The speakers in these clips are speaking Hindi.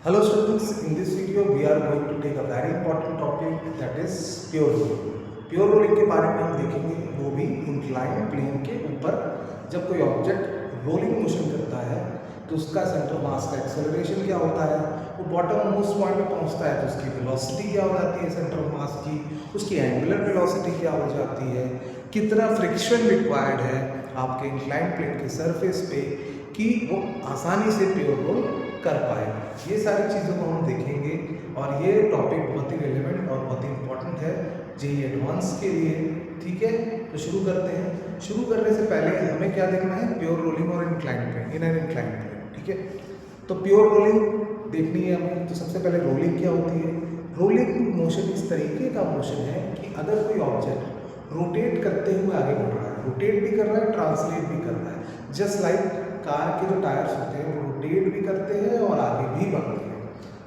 Hello students, in this video we are going to take a very important topic that is pure rolling. Pure rolling के बारे में हम देखेंगे, वो भी इंक्लाइन प्लेन के ऊपर। जब कोई ऑब्जेक्ट रोलिंग मोशन करता है तो उसका सेंटर मास का एक्सेलरेशन क्या होता है, वो बॉटम मोस्ट पॉइंट पे पहुंचता है तो उसकी वेलोसिटी क्या हो जाती है सेंटर ऑफ मास की, उसकी एंगुलर वेलोसिटी क्या हो जाती है, कितना फ्रिक्शन रिक्वायर्ड है आपके इंक्लाइन प्लेन के सरफेस पे कि वो आसानी से प्योर रोल कर पाए। ये सारी चीज़ों को हम देखेंगे और ये टॉपिक बहुत ही रिलेवेंट और बहुत ही इंपॉर्टेंट है जेईई एडवांस के लिए। ठीक है, तो शुरू करते हैं। शुरू करने से पहले हमें क्या देखना है, प्योर रोलिंग और incline plane, inner incline plane. ठीक है, तो प्योर रोलिंग देखनी है हमें। तो सबसे पहले रोलिंग क्या होती है। रोलिंग मोशन इस तरीके का मोशन है कि अगर कोई ऑब्जेक्ट रोटेट करते हुए आगे बढ़ रहा है, रोटेट भी कर रहा है, ट्रांसलेट भी कर रहा है, जस्ट लाइक कार के जो टायर्स होते हैं वो रोटेट भी करते हैं और आगे भी बढ़ते हैं।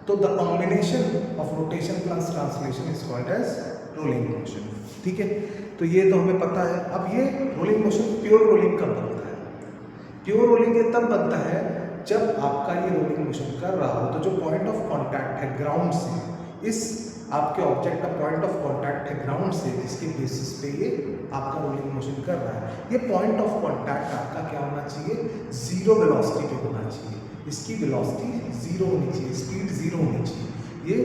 तो the combination of rotation plus translation is called as rolling motion. ठीक है, तो ये तो हमें पता है। अब ये रोलिंग मोशन प्योर रोलिंग कब बनता है। प्योर रोलिंग ये तब बनता है जब आपका ये रोलिंग मोशन कर रहा हो तो जो पॉइंट ऑफ कॉन्टैक्ट है ग्राउंड से, इस आपके ऑब्जेक्ट का पॉइंट ऑफ कॉन्टैक्ट है ग्राउंड से, जिसके बेसिस पे ये आपका रोलिंग मोशन कर रहा है, ये पॉइंट ऑफ कॉन्टैक्ट आपका क्या होना चाहिए, जीरो वेलोसिटी पे होना चाहिए। इसकी वेलोसिटी जीरो होनी चाहिए, स्पीड जीरो होनी चाहिए। ये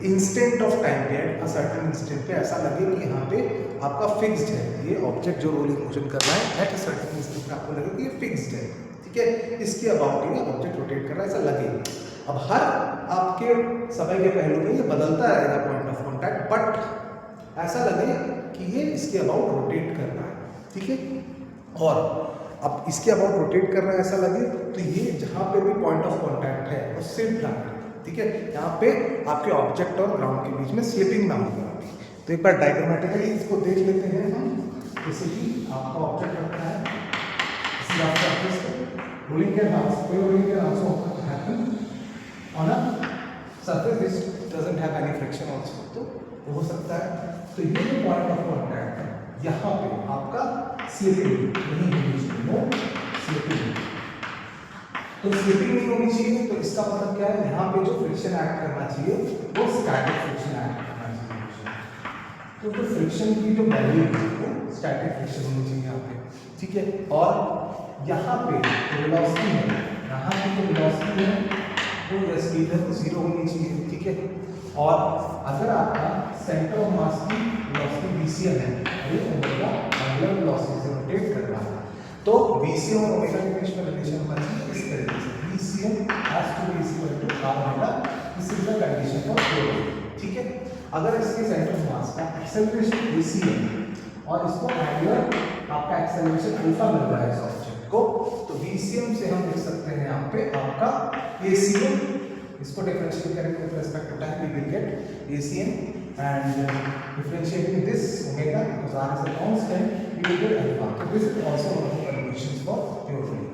इंस्टेंट ऑफ टाइम पे, एट अ सर्टेन इंस्टेंट पे ऐसा लगे कि यहाँ पे आपका फिक्स्ड है, ये ऑब्जेक्ट जो रोलिंग मोशन कर रहा है एट अ सर्टेन इंस्टेंट पे आपको लगे कि ये फिक्स्ड है। ठीक है, इसके अबाउट ये ऑब्जेक्ट रोटेट कर रहा है ऐसा लगे। अब हर आपके समय के पहलू में ये बदलता रहेगा पॉइंट ऑफ कॉन्टैक्ट, बट ऐसा लगे कि ये इसके अबाउट रोटेट कर रहा है। ठीक है, और अब इसके अबाउट रोटेट कर रहा है ऐसा लगे तो ये जहाँ पे भी पॉइंट ऑफ कॉन्टैक्ट है वो सिर्फ रखे। ठीक है, यहाँ पे आपके ऑब्जेक्ट और ग्राउंड के बीच में स्लिपिंग ना होगा। तो एक बार डायग्रामेटिकली इसको देख लेते हैं हम। जैसे कि आपका ऑब्जेक्ट रखा है, रोलिंग के on a surface which doesn't have any friction also, तो हो सकता है। तो ये जो पॉइंट ऑफ कॉन्टैक्ट है यहाँ पे आपका स्लिपिंग नहीं होनी चाहिए, नो स्लिपिंग। तो स्लिपिंग नहीं होनी चाहिए, तो इसका मतलब क्या है, यहाँ पे जो फ्रिक्शन एक्ट करना चाहिए वो स्टैटिक फ्रिक्शन एक्ट करना चाहिए। तो जो फ्रिक्शन की जो वैल्यू है वो स्टैटिक फ्रिक्शन होनी चाहिए यहाँ पे। ठीक है, और यहाँ पे जो वेलोसिटी है, यहाँ की जो वेलोसिटी है वो स्पीड है जीरो होनी चाहिए। ठीक है, और अगर आपका सेंटर ऑफ मास की वेलोसिटी VCM है, ये ओमेगा एंगुलर वेलोसिटी से रोटेट कर रहा है, तो VCM और ओमेगा के बीच में रिलेशन होना चाहिए इस तरीके से, VCM has to be equal to r omega. This is the condition for flow. ठीक है, अगर इसके सेंटर ऑफ मास का एक्सेलरेशन VCM और इसको एंगुलर आपका एक्सेलरेशन अल्फा मिल रहा है इस ऑब्जेक्ट को, तो VCM से हम लिख सकते हैं यहाँ पे आपका ACM, इसको डिफरेंशिएट करेंगे with respect to time, we will get ACM and differentiating this omega because r is a constant, we will get alpha. तो this is also one of the conditions for pure rolling.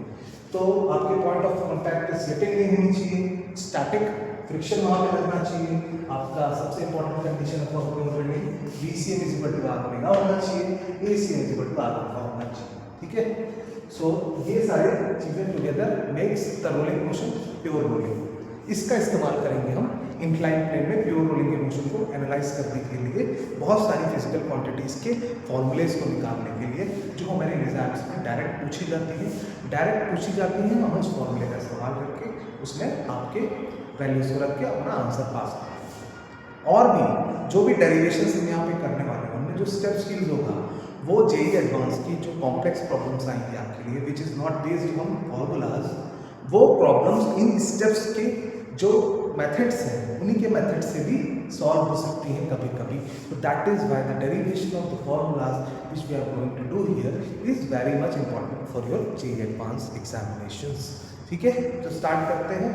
तो आपके पॉइंट ऑफ कॉन्टैक्ट पे स्लिपिंग नहीं होनी चाहिए, स्टैटिक फ्रिक्शन वहां पे लगना चाहिए। आपका सबसे important condition for pure rolling VCM is equal to r omega होना चाहिए, ACM is equal to r alpha होना चाहिए। ठीक है, सो ये सारे चीजें together makes the rolling motion pure rolling. इसका इस्तेमाल करेंगे हम इंक्लाइन प्लेन में प्योर रोलिंग के मोशन को एनालाइज करने के लिए, बहुत सारी फिजिकल क्वांटिटीज के फॉर्मूलेज को निकालने के लिए, जो हमारे एग्जाम्स में डायरेक्ट पूछी जाती हैं। हम उस फॉर्मूले का इस्तेमाल करके उसमें आपके वैल्यूज को रख के अपना आंसर पास करेंगे। और भी जो भी डेरिवेशन हम यहाँ पे करने वाले हैं, उनमें जो स्टेप्स यूज होगा वो जेईई एडवांस की जो कॉम्प्लेक्स प्रॉब्लम्स आएंगी आपके लिए, which is not based on formulas, वो प्रॉब्लम्स इन स्टेप्स के जो मेथड्स हैं उन्हीं के मेथड से भी सॉल्व हो सकती हैं कभी कभी। तो that is why the derivation of the formulas which we are going to do here is very much important for your JEE advanced examinations. ठीक है, तो स्टार्ट करते हैं।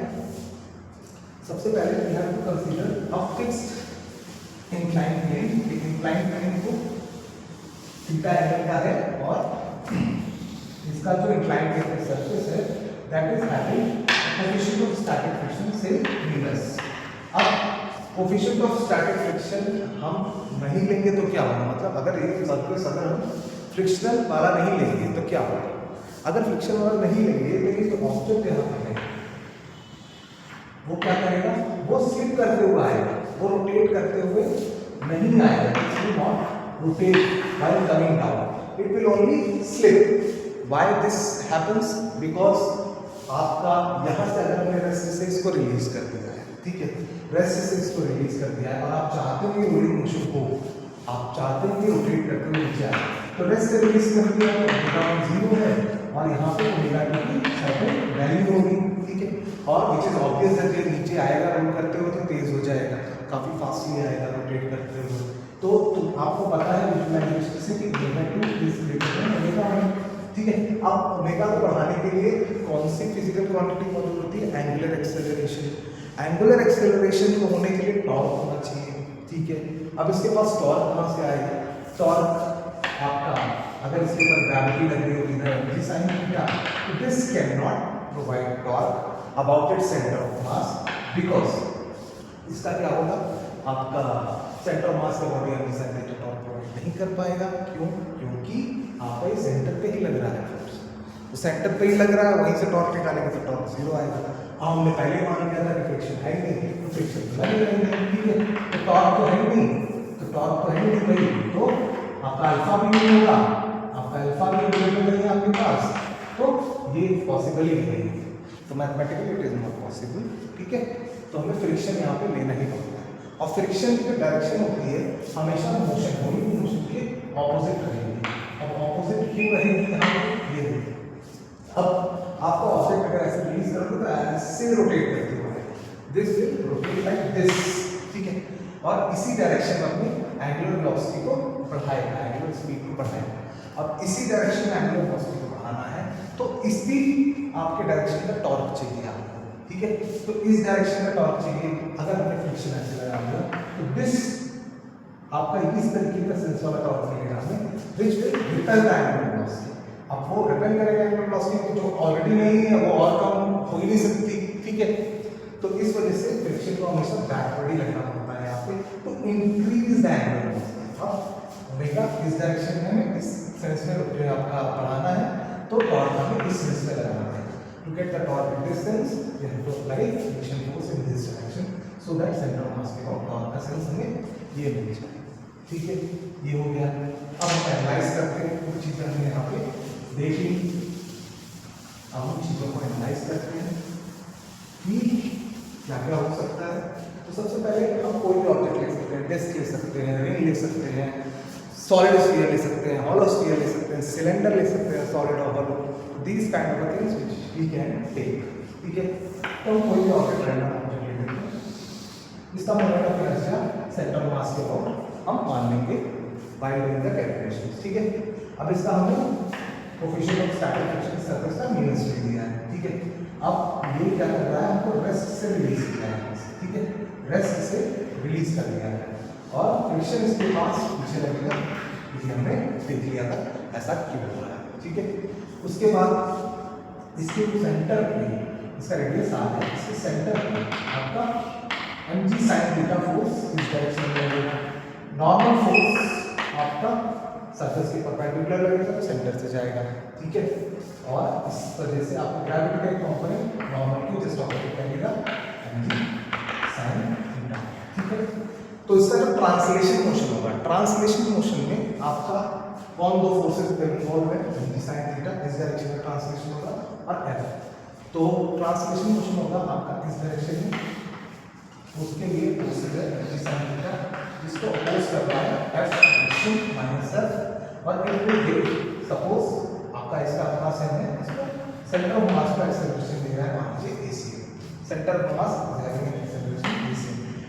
सबसे पहले we have to consider a fixed incline plane. Incline plane को थीटा एंगल का है और इसका जो इंक्लाइन प्लेन का सरफेस है that is having coefficient of static friction से -। अब कोएफिशिएंट ऑफ स्टैटिक फ्रिक्शन हम नहीं लेंगे तो क्या होगा, मतलब अगर ये सरफेस अगर हम फ्रिक्शनल वाला नहीं लेंगे तो क्या होगा। अगर फ्रिक्शन वाला नहीं लेंगे तो ऑब्जेक्ट यहाँ पे है, वो क्या करेगा, वो स्लिप करते हुए आएगा, वो रोटेट करते हुए नहीं आएगा, it will not rotate while coming down, it will only slip. Why this happens, because आपका यहाँ से अगर हमने रेस्ट से इसको रिलीज कर दिया है, ठीक है, रेस्ट से इसको रिलीज कर दिया है और आप चाहते हो कि रोलिंग मोशन हो, आप चाहते हो कि रोटेट करते हुए नीचे आए, तो रेस्ट से रिलीज कर दिया है, ओमेगा 0 है और यहाँ पे ओमेगा 2 की सर्टेन वैल्यू होगी, ठीक है, और विच इज ऑब्वियस है कि नीचे आएगा रोल करते हुए तो तेज हो जाएगा, काफी फास्टली आएगा रोटेट करते हुए। तो आपको पता है विजुअलाइजेशन से कि omega 2 is greater than omega 1, ठीक है। अब ओमेगा को बढ़ाने के लिए कौन सी फिजिकल क्वांटिटी मौजूद होती है, एंगुलर एक्सेलरेशन। एंगुलर एक्सेलरेशन को होने के लिए टॉर्क होना चाहिए, ठीक है। अब इसके पास टॉर्क कहाँ से आएगा, टॉर्क आपका अगर इसके ऊपर ग्रेविटी लग रही होगी ना जी साइन थीटा, तो this can not provide torque about its centre of mass, because इसका क्या होगा, आपका सेंटर ऑफ मास का बॉडी हमेशा टॉर्क प्रोवाइड नहीं कर पाएगा। क्यों, क्योंकि आपका ये सेंटर पे ही लग रहा है फोर्स, तो सेंटर पे ही लग रहा है, वहीं से टॉर्क निकालेंगे तो टॉर्क 0 आएगा। अब हमने पहले मान लिया था कि फ्रिक्शन है ही नहीं, तो फ्रिक्शन तो नहीं, ठीक है, तो टॉर्क तो है ही नहीं, तो टॉर्क तो है ही नहीं भाई, तो आपका अल्फा भी नहीं होगा, आपका अल्फा भी अवेलेबल नहीं है आपके पास, तो ये पॉसिबल ही नहीं है, तो mathematically it is not possible, ठीक है। तो हमें फ्रिक्शन यहाँ पे लेना ही पड़ता है, और फ्रिक्शन की जो डायरेक्शन होती है हमेशा मोशन होगी, मोशन के ऑपोजिट रहेगी। अब ऑपोजिट क्यों रहेगी यहाँ पे, ये देखिए, अब आपका ऑब्जेक्ट अगर ऐसे रिलीज करोगे तो ऐसे रोटेट करते हुए this will rotate like this, ठीक है, और इसी डायरेक्शन में अपनी एंगुलर वेलोसिटी को बढ़ाएगा, एंगुलर स्पीड को बढ़ाएगा। अब इसी डायरेक्शन में एंगुलर वेलोसिटी को बढ़ाना है तो इसी आपके डायरेक्शन का टॉर्क चाहिए आपको, ठीक है। तो इस डायरेक्शन में टॉर्क चाहिए, अगर हमने फ्रिक्शन ऐसे लगा दिया तो दिस आपका इस तरीके का सेंस वाला टॉर्क मिलेगा हमें, which will repel the angular velocity. अब वो रिपेल करेगा एंगुलर वेलोसिटी जो ऑलरेडी नहीं है, वो और कम हो ही नहीं सकती, ठीक है। तो इस वजह से फ्रिक्शन को हमेशा बैकवर्ड ही लगना पड़ता है यहाँ पे, तो इंक्रीज द एंगुलर वेलोसिटी। अब ओमेगा इस डायरेक्शन में इस सेंस में आपका बढ़ाना है, तो टॉर्क हमें इस सेंस में लगाना है। To get the torque in this sense we have to apply friction force in this direction, so that centre of mass के टॉर्क का सेंस हमें ये मिल जाए, ठीक है। ये हो गया। अब हम एनालाइज करते हैं, कुछ चीजें हमने यहाँ पे देख ली, अब उन चीजों को एनालाइज करते हैं कि क्या क्या हो सकता है। तो सबसे पहले हम कोई भी ऑब्जेक्ट ले सकते हैं, डिस्क ले सकते हैं, रिंग ले सकते हैं, सॉलिड स्फीयर ले सकते हैं, हॉलो स्फीयर ले सकते हैं, सिलेंडर ले सकते हैं, सॉलिड और hollow, these kind of things which we can take, ठीक है। तो हम कोई भी ऑब्जेक्ट रैंडम ऑब्जेक्ट ले लेते हैं, इसका moment of inertia centre of mass के अबाउट हम मान लेंगे बाय डूइंग द कैलकुलेशंस, ठीक है। अब इसका हमें coefficient of static friction surface का माइनस ले दिया है, ठीक है। अब ये क्या कर रहा है, हमको रेस्ट से रिलीज किया है, ठीक है, रेस्ट से रिलीज कर दिया है और फ्रिक्शन इसके पास पीछे लगेगा, ये हमने देख लिया था ऐसा क्यों हो रहा है, ठीक है। उसके बाद इसके सेंटर पे, इसका रेडियस r है, इसके सेंटर पे आपका mg sin थीटा फोर्स इस डायरेक्शन में लगेगा, नॉर्मल फोर्स आपका सरफेस के परपेंडिकुलर लगेगा तो सेंटर से जाएगा, ठीक है। और इस वजह से आपको ग्रेविटी का कंपोनेंट नॉर्मल के जस्ट ऑपोजिट लगेगा mg sin थीटा, ठीक है। तो इसका जो ट्रांसलेशन मोशन होगा, ट्रांसलेशन मोशन में आपका कौन दो फोर्सेस इन्वॉल्व है, mg sin थीटा इस डायरेक्शन में ट्रांसलेशन होगा और f, तो ट्रांसलेशन मोशन होगा आपका इस डायरेक्शन में, उसके लिए फोर्सेस है mg sin थीटा जिसको अपोज कर रहा है f फ्रिक्शन माइनस f, और इट विल गिव सपोज आपका इसका मास है, इसको सेंटर ऑफ मास का एक्सेलरेशन दे रहा है, मान लीजिए ac, centre of mass is having an acceleration ac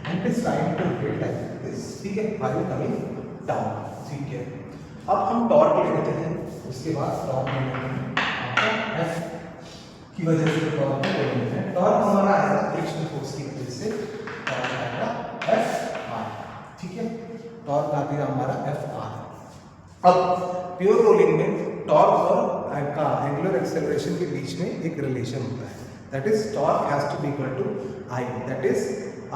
and it is trying to rotate like this, ठीक है, व्हाइल कमिंग डाउन, ठीक है। अब हम टॉर्क ले लेते हैं, उसके बाद टॉर्क ले लेते हैं आपका f की वजह से टॉर्क को ले लेते हैं, टॉर्क हमारा आएगा फ्रिक्शनल फोर्स की वजह से, टॉर्क आएगा Fr, ठीक है, टॉर्क आ गया हमारा Fr। अब प्योर रोलिंग में टॉर्क और आपका एंगुलर एक्सेलरेशन के बीच में एक रिलेशन होता है, that is torque has to be equal to I, that is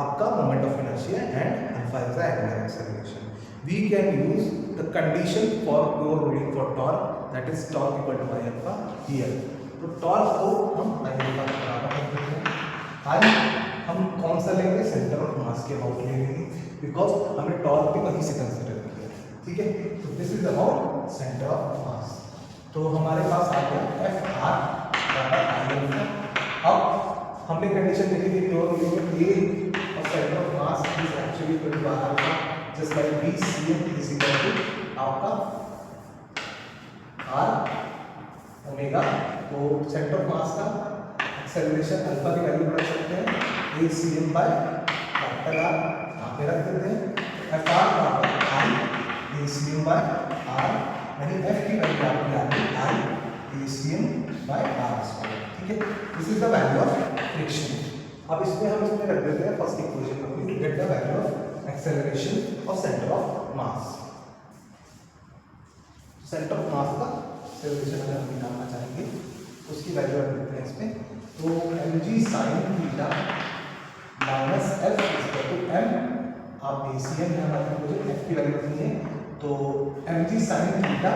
आपका moment of inertia and alpha is the angular acceleration. We can use the condition for pure rolling for torque, that is torque equal to I alpha here। तो टॉर्क को हम I alpha के बराबर कर देते हैं। I कौन सा लेंगे, सेंटर ऑफ मास के अबाउट लेंगे, बिकॉज हमने टॉर्क भी वहीं से कंसिडर किया, ठीक है। तो this is about centre of मास। तो हमारे पास आ गया एफ आर बराबर आई। अब हमने कंडीशन देखी थी प्योर रोलिंग में ए और centre of mass is actually equal to R alpha just like V C M is equal to आपका आर ओमेगा। तो सेंटर ऑफ मास का एक्सेलरेशन अल्फा की वैल्यू बढ़ा सकते हैं A C M by capital R, यहाँ पे रख देते हैं। एफ आर बराबर I A C M by R, यानी एफ की वैल्यू आपकी आ गई I A C M by R square, ठीक है। This is the value of friction. अब इसमें हम इसमें रख देते हैं फर्स्ट इक्वेशन में to get the value of acceleration of centre of mass. Centre of mass का एक्सेलरेशन अगर हम निकालना चाहेंगे तो उसकी वैल्यू रख देते हैं इसमें। तो M G sine theta minus F equal to M, आप ए सी एम है हमारे मुझे एफ की वैल्यू रखनी है, तो M G sine theta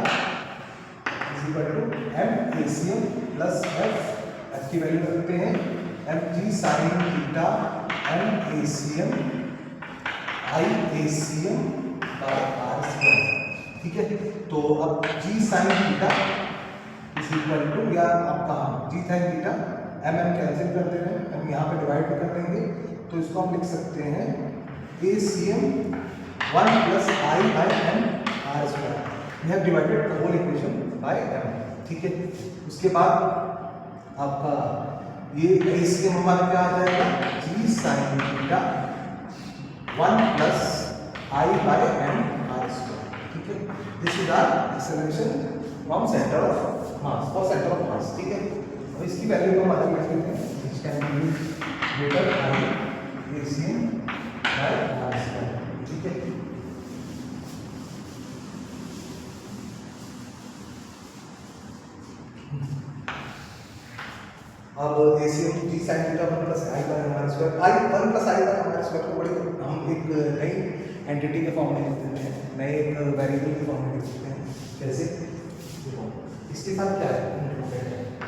is equal to M A C M plus F की वैल्यू रखते हैं M G sine theta M A C M I A C M by R square, ठीक है। तो अब G sine theta is equal to, या आपका G sine theta M cancel कर दे रहे हैं, हम यहाँ पे डिवाइड कर देंगे, तो इसको हम लिख सकते हैं A C M 1 plus I by M R square. We have divided the whole equation by M, ठीक है। उसके बाद आपका ये ए सी एम हमारा क्या आ जाएगा, G sine theta 1 plus I by M R square, ठीक है। This is our acceleration from centre of mass for centre of mass, ठीक है। अब इसकी वैल्यू को हम आगे लिख लेते हैं, which can be greater I A C M by R square, ठीक है। अब A C M G sine theta 1 plus I by R square, I 1 plus I by R square को बड़े हम एक नई एंटिटी के फॉर्म में लिख देते हैं, नए एक वेरिएबल के फॉर्म में लिख देते हैं। कैसे, देखो इसके साथ क्या है,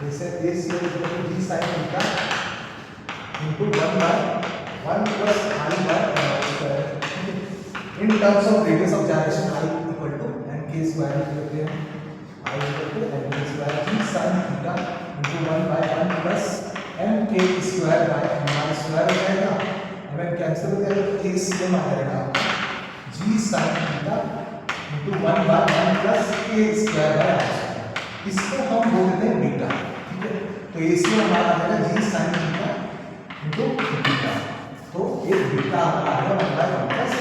जैसे A C M equal to G sine theta into 1 by 1 plus I by R square in terms of radius of gyration I equal to M K square लिख लेते हैं, I equal to M K square G sine theta into 1 by 1 plus M K square by M R square हो जाएगा। हमें कैंसिल हो जाएगा तो ए सी एम आ जाएगा G sine theta into 1 by 1 plus K square by R square, इसको हम बोल देते हैं बीटा, ठीक है। तो ए सी हमारा आ जाएगा G sine theta into beta, तो ये बीटा हमारा आ गया 1 by 1 plus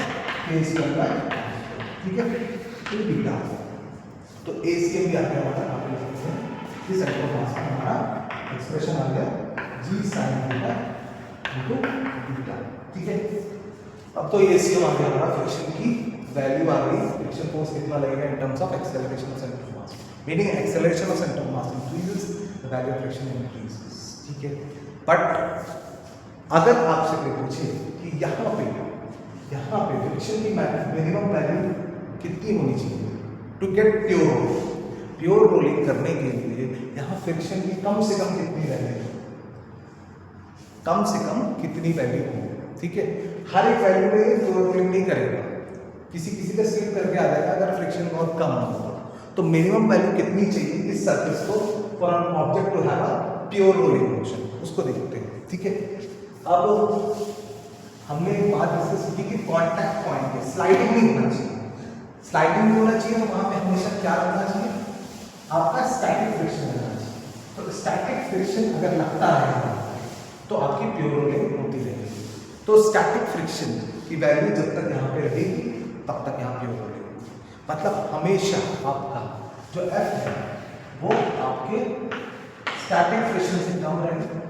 K square by R square, ठीक है। तो बीटा तो ए सी भी आ गया हमारा, यहाँ पे लिख देते हैं इस सेंटर ऑफ मास का हमारा एक्सप्रेशन आ गया जी साइन थीटा इनटू बीटा, ठीक है। अब तो ए सी आ गया हमारा, फ्रिक्शन की वैल्यू आ गई, फ्रिक्शन फोर्स कितना लगेगा इन terms of acceleration of centre of mass, meaning acceleration of centre of mass increases the value of friction increases, ठीक है। बट अगर आपसे कोई पूछे कि यहाँ पे फ्रिक्शन की मिनिमम वैल्यू कितनी होनी चाहिए टू गेट प्योर रोलिंग करने के लिए, यहाँ फ्रिक्शन की कम से कम कितनी वैल्यू, कम से कम कितनी वैल्यू हो, ठीक है। हर एक वैल्यू में प्योर रोलिंग नहीं करेगा, किसी का स्लिप करके आ जाएगा अगर फ्रिक्शन बहुत कम हो, तो मिनिमम वैल्यू कितनी चाहिए इस सरफेस को for an object to have a pure rolling motion, उसको देखते हैं, ठीक है। अब हमने एक बात डिस्कस की कि कांटेक्ट पॉइंट पे स्लाइडिंग नहीं होना चाहिए, स्लाइडिंग नहीं होना चाहिए, वहां पे हमेशा क्या रहना चाहिए, आपका स्टैटिक फ्रिक्शन रहना चाहिए। तो स्टैटिक फ्रिक्शन अगर लगता है तो आपकी प्योर रोलिंग होती रहेगी। तो स्टैटिक फ्रिक्शन की वैल्यू जब तक यहाँ पे रहेगी तब तक यहाँ प्योर रोलिंग होगी, मतलब हमेशा आपका जो एफ है वो आपके स्टैटिक फ्रिक्शन से कम रहेगा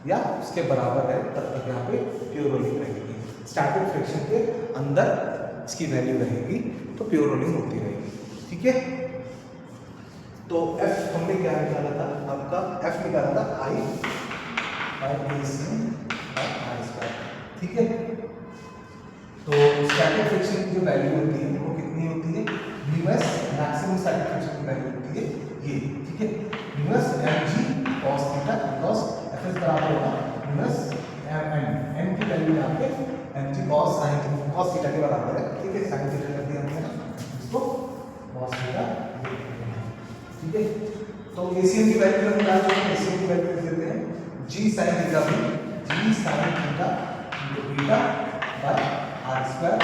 या उसके बराबर है, तब तक यहाँ पे प्योर रोलिंग रहेगी। स्टैटिक फ्रिक्शन के अंदर इसकी वैल्यू रहेगी तो प्योर रोलिंग होती रहेगी, ठीक है। तो एफ हमने क्या निकाला था, आपका एफ निकाला था I by A C by R square, ठीक है। तो स्टैटिक फ्रिक्शन की जो वैल्यू होती है वो कितनी होती है, म्यूएस मैक्सिमम स्टैटिक फ्रिक्शन की वैल्यू होती है ये, ठीक है। Mu s M G cos theta, because F S बराबर होगा म्यूएस एम एन, एन की वैल्यू mg cos थीटा के बराबर है, ठीक है। sin थीटा कर दिया हमने, इसको cos थीटा, ठीक है। तो ACM की वैल्यू निकाल चुके हैं, ACM की वैल्यू लिख देते हैं g sin थीटा भी g sin theta into beta by r square,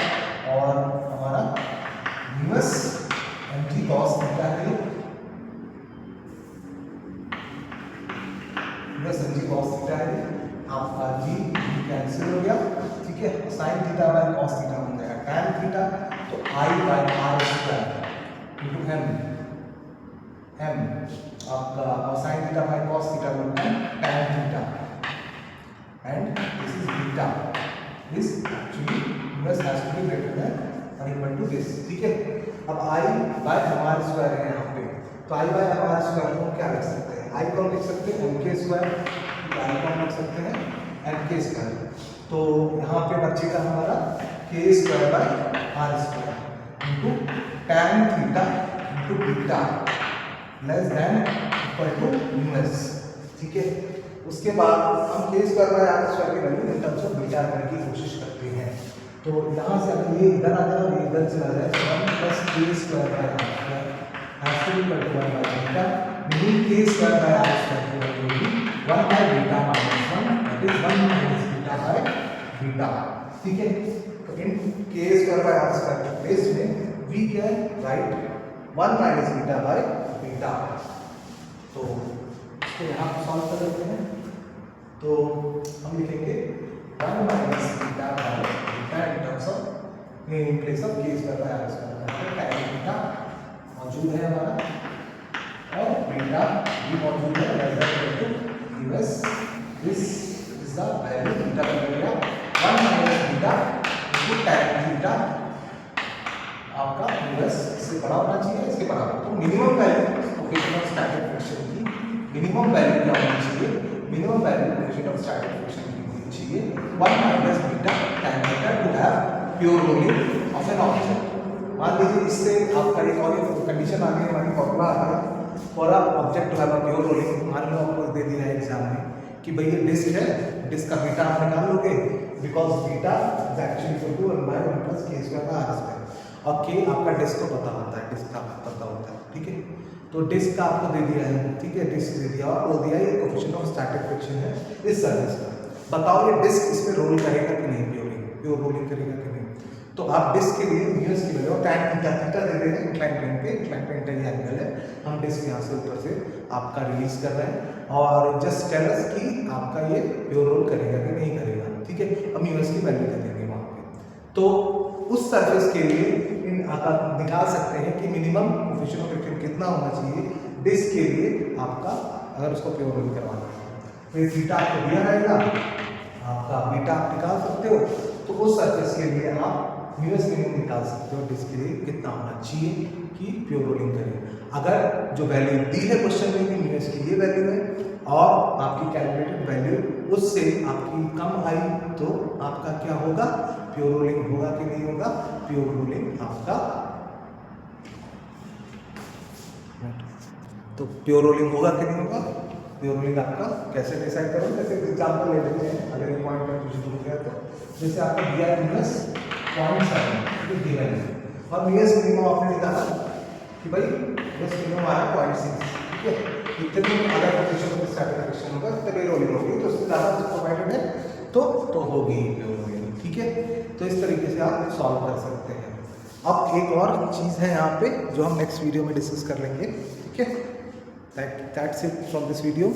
और हमारा इनवर्स mg cos थीटा है, इनवर्स mg cos थीटा है, आपका g कैंसिल हो गया, ठीक है। sin theta by cos theta बन जाएगा tan थीटा, तो i by r square into m आपका, और sin theta by cos theta बनता है tan theta, and this is beta, this actually inverse has to be greater than और इक्वल टू दिस, ठीक है। अब i बाय r स्क्वायर है यहाँ पे, तो i बाय r स्क्वायर को क्या लिख सकते हैं, i को लिख सकते हैं mk स्क्वायर, i को लिख सकते हैं mk स्क्वायर, तो यहाँ पे बचेगा हमारा k square by r square into tan theta into beta less than equal to inverse, ठीक है। उसके बाद हम k square by r square की value in terms of beta करने की कोशिश करते हैं, तो यहाँ से अगर ये इधर आ जाए और ये इधर चला जाए, तो 1 plus k square by r square has to be equal to 1 by beta, meaning k square by r square की वैल्यू होगी 1 by beta minus 1, that is 1 minus beta by beta, ठीक है। तो इन k square by r square के प्लेस में we can write 1 minus beta by beta, तो इसको यहाँ सॉल्व कर लेते हैं, तो हम लिखेंगे 1 minus beta by beta in terms of, in place of k square by r square, tan beta मौजूद है हमारा, और बीटा भी मौजूद है, less than equal to inverse, this is the value, beta का value 1 minus beta into tan beta, आपका इनवर्स इससे बड़ा होना चाहिए, इसके बराबर, तो minimum value coefficient of static friction की मिनिमम वैल्यू क्या होनी चाहिए, minimum value coefficient of static friction की होनी चाहिए 1 minus beta tan beta two have pure rolling of an object. मान लीजिए इससे आपका एक और कंडीशन आ गई, हमारी फॉर्मूला आ गया for a object to have a pure rolling. मान लो आपको दे दिया है एग्जाम में कि भाई ये डिस्क है, डिस्क का बीटा आप निकाल लोगे, because beta is actually equal to 1 by 1 plus k square by r square, और k आपका डिस्क को पता होता है, डिस्क का पता होता है, ठीक है। तो डिस्क का आपको दे दिया है, ठीक है, डिस्क दे दिया और बोल दिया ये कोएफिशिएंट ऑफ स्टैटिक फ्रिक्शन है इस सरफेस का, बताओ ये डिस्क इस पे रोल करेगा कि नहीं, प्योर रोलिंग करेगा कि नहीं। तो आप डिस्क के लिए न्यूज की वैल्यू tan थीटा थीटा दे रहे हैं इंक्लाइन प्लेन पे, इंक्लाइन प्लेन का ये एंगल है, हम डिस्क यहाँ से ऊपर से आपका रिलीज कर रहे हैं, और जस्ट टेल अस कि आपका ये प्योर रोल करेगा कि नहीं करेगा, ठीक है। हम यूएस की वैल्यू दे देंगे वहाँ पे, तो उस सरफेस के लिए आप निकाल सकते हैं कि मिनिमम कोएफिशिएंट ऑफ फ्रिक्शन कितना होना चाहिए डिस्क के लिए आपका, अगर उसको प्योर रोल करवाना है, तो ये थीटा आपको दिया रहेगा, आपका बीटा आप निकाल सकते हो, तो उस सरफेस के लिए आप यूएस मिनिमम निकाल सकते हो डिस्क के लिए कितना होना चाहिए कि प्योर रोलिंग करें। अगर जो वैल्यू दी है क्वेश्चन में कि यूएस की ये वैल्यू है और आपकी कैलकुलेटेड वैल्यू उससे आपकी कम आई, तो आपका क्या होगा, प्योर रोलिंग होगा कि नहीं होगा, प्योर रोलिंग आपका, तो प्योर रोलिंग होगा कि नहीं होगा, प्योर रोलिंग आपका कैसे डिसाइड करो, जैसे एग्जांपल ले लेते हैं, अगर ये पॉइंट में कुछ दूर गया तो जैसे आपको दिया है यूएस 0.7 दिया है और यूएस मिनिमम आपने निकाला कि भाई यूएस मिनिमम आया 0.6, ठीक है। इतने में अगर कोएफिशिएंट ऑफ स्टैटिक फ्रिक्शन होगा तब ये रोलिंग होगी, तो उससे ज़्यादा प्रोवाइडेड है तो होगी प्योर रोलिंग, ठीक है। तो इस तरीके से आप सॉल्व कर सकते हैं। अब एक और चीज़ है यहाँ पे जो हम नेक्स्ट वीडियो में डिस्कस कर लेंगे, ठीक है। That's it from this video.